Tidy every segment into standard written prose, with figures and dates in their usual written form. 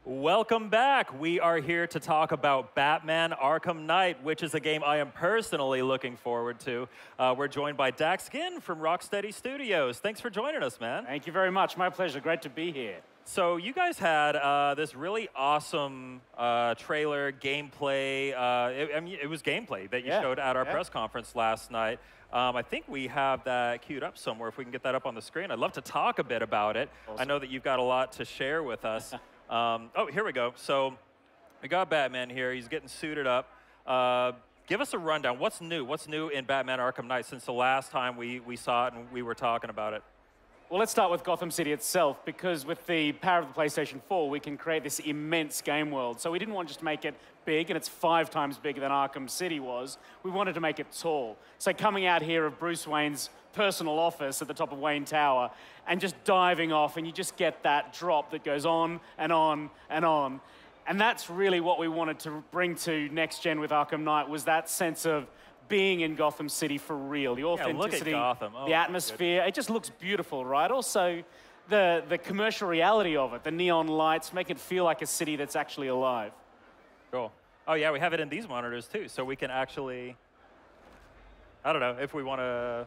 Welcome back. We are here to talk about Batman Arkham Knight, which is a game I am personally looking forward to. We're joined by Dax Ginn from Rocksteady Studios. Thanks for joining us, man. Thank you very much. My pleasure. Great to be here. So you guys had this really awesome trailer, gameplay. I mean, it was gameplay that you showed at our press conference last night. I think we have that queued up somewhere. If we can get that up on the screen, I'd love to talk a bit about it. Awesome. I know that you've got a lot to share with us. Oh, here we go. So we got Batman here. He's getting suited up. Give us a rundown. What's new? What's new in Batman Arkham Knight since the last time we saw it and we were talking about it? Well, let's start with Gotham City itself, because with the power of the PlayStation 4, we can create this immense game world. So we didn't want just to make it big, and it's 5 times bigger than Arkham City was. We wanted to make it tall. So coming out here of Bruce Wayne's personal office at the top of Wayne Tower, and just diving off, and you just get that drop that goes on and on and on. And that's really what we wanted to bring to next gen with Arkham Knight, was that sense of being in Gotham City for real, the authenticity, the atmosphere. It just looks beautiful, right? Also, the commercial reality of it, the neon lights, make it feel like a city that's actually alive. Cool. Oh yeah, we have it in these monitors too, so we can actually, I don't know, if we want to,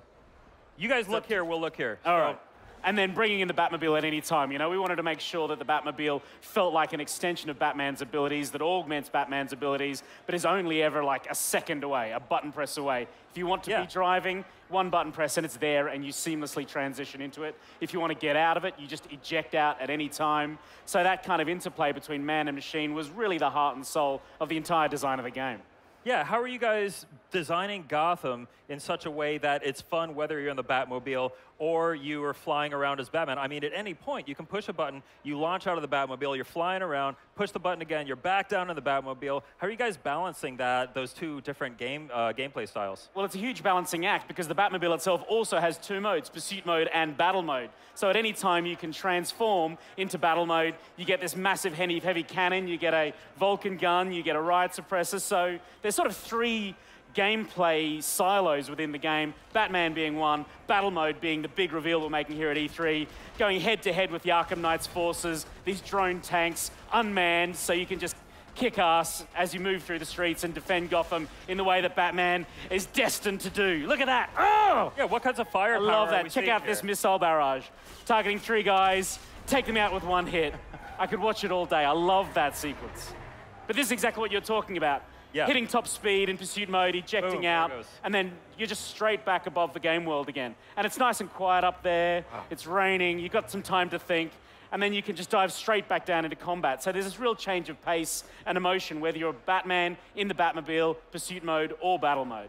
you guys look here, we'll look here. All right. And then bringing in the Batmobile at any time. You know, we wanted to make sure that the Batmobile felt like an extension of Batman's abilities, that augments Batman's abilities, but is only ever like a second away, a button press away. If you want to be driving, one button press and it's there and you seamlessly transition into it. If you want to get out of it, you just eject out at any time. So that kind of interplay between man and machine was really the heart and soul of the entire design of the game. Yeah, how are you guys designing Gotham in such a way that it's fun whether you're in the Batmobile or you are flying around as Batman? I mean, at any point, you can push a button, you launch out of the Batmobile, you're flying around, push the button again, you're back down in the Batmobile. How are you guys balancing those two different gameplay styles? Well, it's a huge balancing act because the Batmobile itself also has 2 modes, pursuit mode and battle mode. So at any time, you can transform into battle mode. You get this massive heavy cannon, you get a Vulcan gun, you get a riot suppressor. So there's sort of 3 gameplay silos within the game, Batman being one, battle mode being the big reveal we're making here at E3, going head-to-head with the Arkham Knight's forces, these drone tanks, unmanned, so you can just kick ass as you move through the streets and defend Gotham in the way that Batman is destined to do. Look at that! Oh! Yeah, what kinds of firepower I love that. Check out this missile barrage. Targeting 3 guys, take them out with 1 hit. I could watch it all day. I love that sequence. But this is exactly what you're talking about. Yeah. Hitting top speed in pursuit mode, ejecting out, and then you're just straight back above the game world again. And it's nice and quiet up there. Wow. It's raining. You've got some time to think. And then you can just dive straight back down into combat. So there's this real change of pace and emotion, whether you're Batman in the Batmobile, pursuit mode, or battle mode.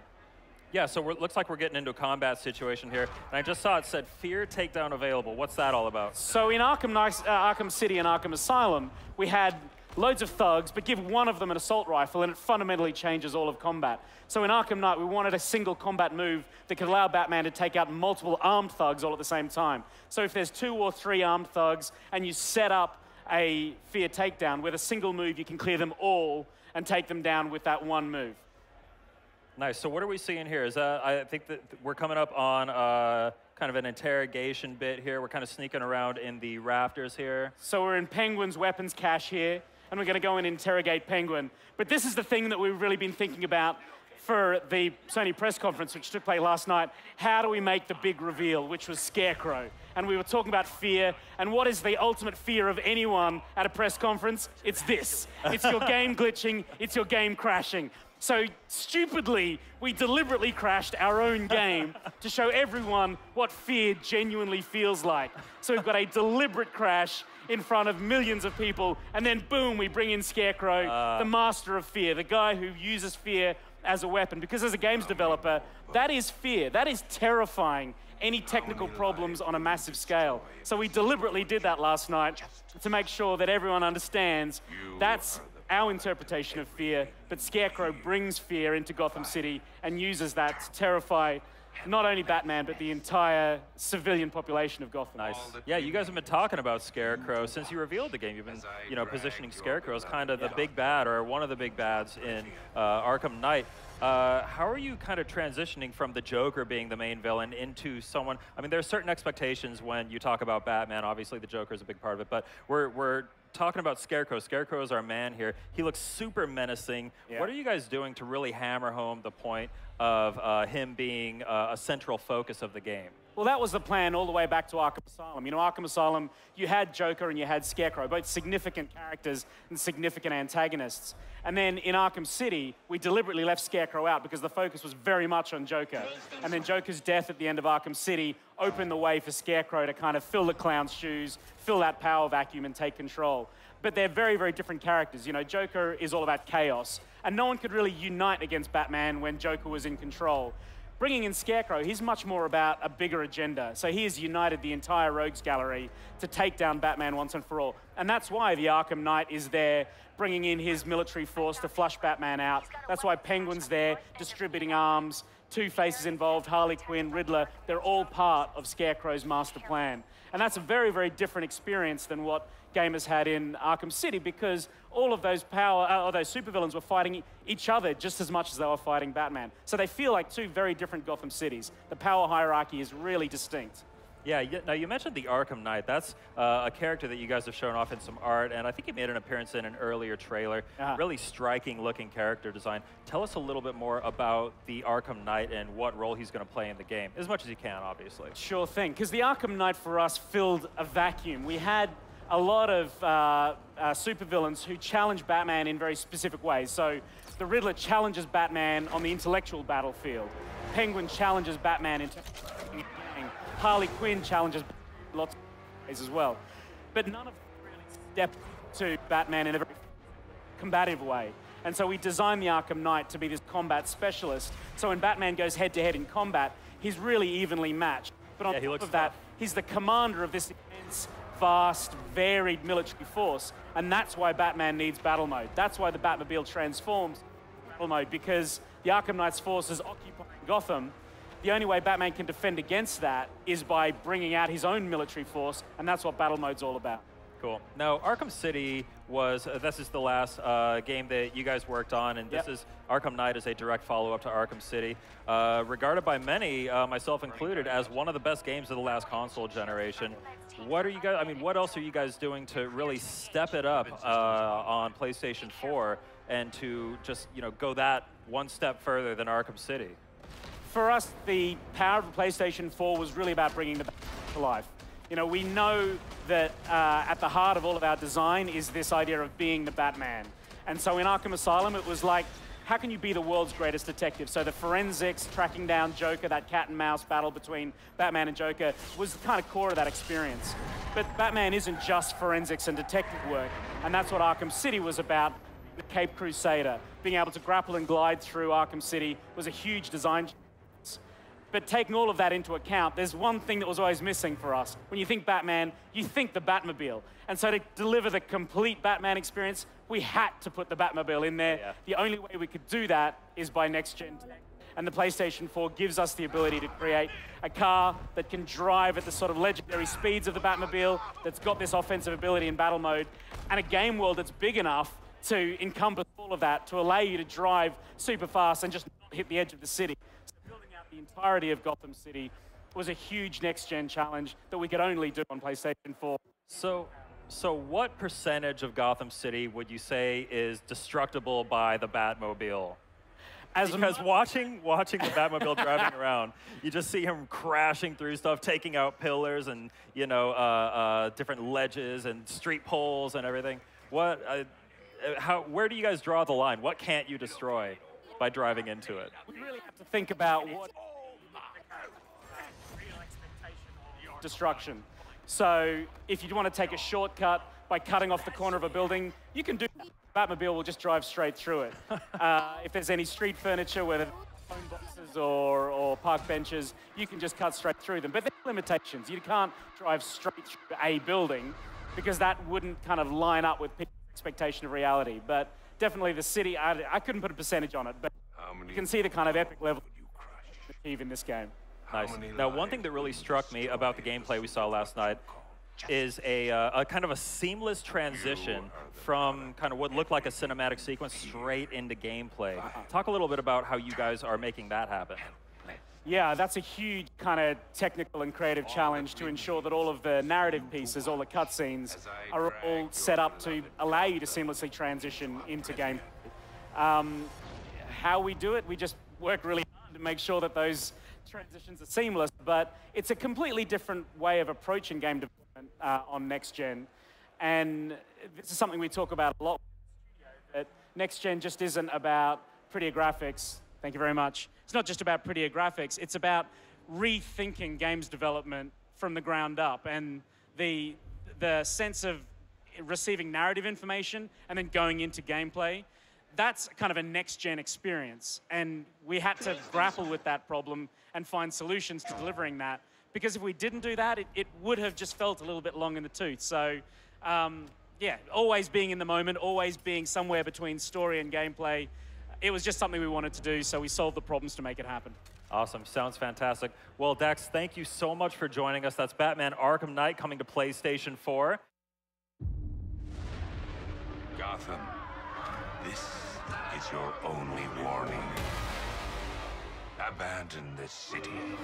Yeah, so it looks like we're getting into a combat situation here. And I just saw it said, Fear Takedown available. What's that all about? So in Arkham City and Arkham Asylum, we had loads of thugs, but give one of them an assault rifle, and it fundamentally changes all of combat. So in Arkham Knight, we wanted a single combat move that could allow Batman to take out multiple armed thugs all at the same time. So if there's 2 or 3 armed thugs, and you set up a Fear Takedown, with a single move, you can clear them all and take them down with that 1 move. Nice. So what are we seeing here? Is I think that we're coming up on kind of an interrogation bit here. We're kind of sneaking around in the rafters here. So we're in Penguin's weapons cache here, and we're going to go and interrogate Penguin. But this is the thing that we've really been thinking about for the Sony press conference, which took place last night. How do we make the big reveal, which was Scarecrow? And we were talking about fear, and what is the ultimate fear of anyone at a press conference? It's this. It's your game glitching, it's your game crashing. So stupidly, we deliberately crashed our own game to show everyone what fear genuinely feels like. So we've got a deliberate crash in front of millions of people, and then boom, we bring in Scarecrow, the master of fear, the guy who uses fear as a weapon. Because as a games developer, that is fear. That is terrifying any technical problems on a massive scale. So we deliberately did that last night to make sure that everyone understands that's our interpretation of fear, but Scarecrow brings fear into Gotham City and uses that to terrify not only Batman, but the entire civilian population of Gotham. Nice. Yeah, you guys have been talking about Scarecrow since you revealed the game. You've been, positioning Scarecrow as kind of the big bad, or one of the big bads in Arkham Knight. How are you kind of transitioning from the Joker being the main villain into someone? I mean, there's certain expectations when you talk about Batman. Obviously, the Joker is a big part of it, but we're talking about Scarecrow. Scarecrow is our man here. He looks super menacing. Yeah. What are you guys doing to really hammer home the point of him being a central focus of the game? Well, that was the plan all the way back to Arkham Asylum. You know, Arkham Asylum, you had Joker and you had Scarecrow, both significant characters and significant antagonists. And then in Arkham City, we deliberately left Scarecrow out because the focus was very much on Joker. And then Joker's death at the end of Arkham City opened the way for Scarecrow to kind of fill the clown's shoes, fill that power vacuum and take control. But they're very, very different characters. You know, Joker is all about chaos. And no one could really unite against Batman when Joker was in control. Bringing in Scarecrow, he's much more about a bigger agenda. So he has united the entire Rogues Gallery to take down Batman once and for all. And that's why the Arkham Knight is there, bringing in his military force to flush Batman out. That's why Penguin's there, distributing arms. Two-Face is involved, Harley Quinn, Riddler. They're all part of Scarecrow's master plan. And that's a very, very different experience than what gamers had in Arkham City, because all of those those supervillains were fighting each other just as much as they were fighting Batman. So they feel like two very different Gotham cities. The power hierarchy is really distinct. Yeah, now you mentioned the Arkham Knight. That's a character that you guys have shown off in some art, and I think he made an appearance in an earlier trailer. Really striking looking character design. Tell us a little bit more about the Arkham Knight and what role he's going to play in the game, as much as you can, obviously. Sure thing, because the Arkham Knight for us filled a vacuum. We had a lot of supervillains who challenge Batman in very specific ways. So the Riddler challenges Batman on the intellectual battlefield. Penguin challenges Batman in Harley Quinn challenges lots of ways as well. But none of them really step to Batman in a very combative way. And so we designed the Arkham Knight to be this combat specialist. So when Batman goes head-to-head in combat, he's really evenly matched. But on top of that, he's the commander of this immense, vast, varied military force. And that's why Batman needs battle mode. That's why the Batmobile transforms battle mode, because the Arkham Knight's forces occupying Gotham. The only way Batman can defend against that is by bringing out his own military force, and that's what battle mode's all about. Cool. Now, Arkham City was, this is the last game that you guys worked on, and this is, Arkham Knight is a direct follow-up to Arkham City, regarded by many, myself included, as one of the best games of the last console generation. What are you guys, I mean, what else are you guys doing to really step it up on PlayStation 4 and to just, you know, go that one step further than Arkham City? For us, the power of the PlayStation 4 was really about bringing the Batman to life. You know, we know that at the heart of all of our design is this idea of being the Batman. And so in Arkham Asylum, it was like, how can you be the world's greatest detective? So the forensics, tracking down Joker, that cat and mouse battle between Batman and Joker was the kind of core of that experience. But Batman isn't just forensics and detective work. And that's what Arkham City was about. The Cape Crusader, being able to grapple and glide through Arkham City was a huge design change. But taking all of that into account, there's one thing that was always missing for us. When you think Batman, you think the Batmobile. And so to deliver the complete Batman experience, we had to put the Batmobile in there. Yeah. The only way we could do that is by next-gen tech. And the PlayStation 4 gives us the ability to create a car that can drive at the sort of legendary speeds of the Batmobile, that's got this offensive ability in battle mode, and a game world that's big enough to encompass all of that, to allow you to drive super fast and just not hit the edge of the city. The entirety of Gotham City was a huge next-gen challenge that we could only do on PlayStation 4. So what percentage of Gotham City would you say is destructible by the Batmobile? Because watching the Batmobile driving around, you just see him crashing through stuff, taking out pillars and, you know, different ledges and street poles and everything. Where do you guys draw the line? What can't you destroy by driving into it? We really have to think about what real expectation of destruction. So if you want to take a shortcut by cutting off the corner of a building, you can do that. Batmobile will just drive straight through it. If there's any street furniture, whether phone boxes or park benches, you can just cut straight through them. But there are limitations. You can't drive straight through a building because that wouldn't kind of line up with people's expectation of reality. But definitely the city, I couldn't put a percentage on it, but you can see the kind of epic level you achieve in this game. Nice. Now, one thing that really struck me about the gameplay we saw last night is a kind of a seamless transition from kind of what looked like a cinematic sequence straight into gameplay. Talk a little bit about how you guys are making that happen. Yeah, that's a huge kind of technical and creative challenge to ensure that all of the narrative pieces, all the cutscenes, are all set up to allow you to seamlessly transition into game. How we do it, we just work really hard to make sure that those transitions are seamless, but it's a completely different way of approaching game development on next gen. And this is something we talk about a lot. That next gen just isn't about prettier graphics. Thank you very much. It's not just about prettier graphics, it's about rethinking games development from the ground up, and the sense of receiving narrative information and then going into gameplay. That's kind of a next-gen experience, and we had to grapple with that problem and find solutions to delivering that, because if we didn't do that, it would have just felt a little bit long in the tooth. So, yeah, always being in the moment, always being somewhere between story and gameplay. It was just something we wanted to do, so we solved the problems to make it happen. Awesome. Sounds fantastic. Well, Dex, thank you so much for joining us. That's Batman Arkham Knight coming to PlayStation 4. Gotham, this is your only warning. Abandon this city,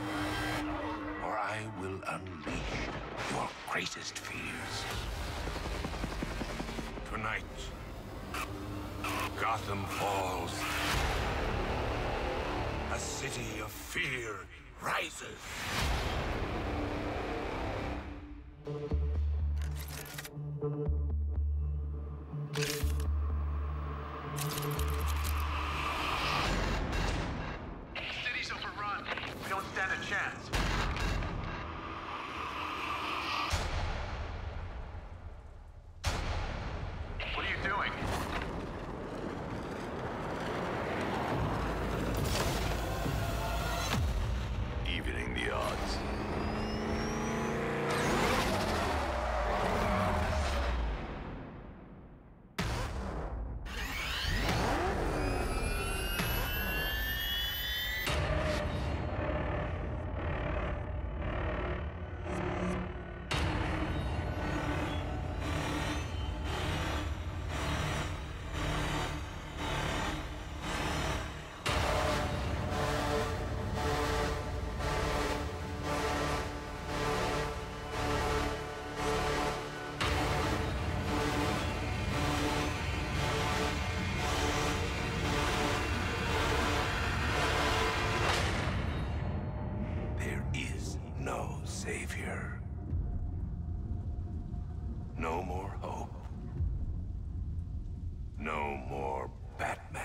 or I will unleash your greatest fears. Tonight, Gotham falls. A city of fear rises. City's overrun. We don't stand a chance. What are you doing? Evening the odds. No savior. No more hope. No more Batman.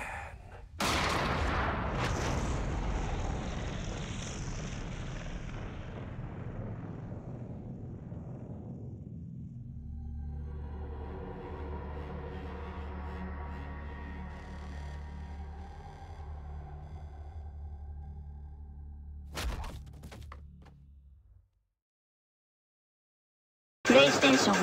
PlayStation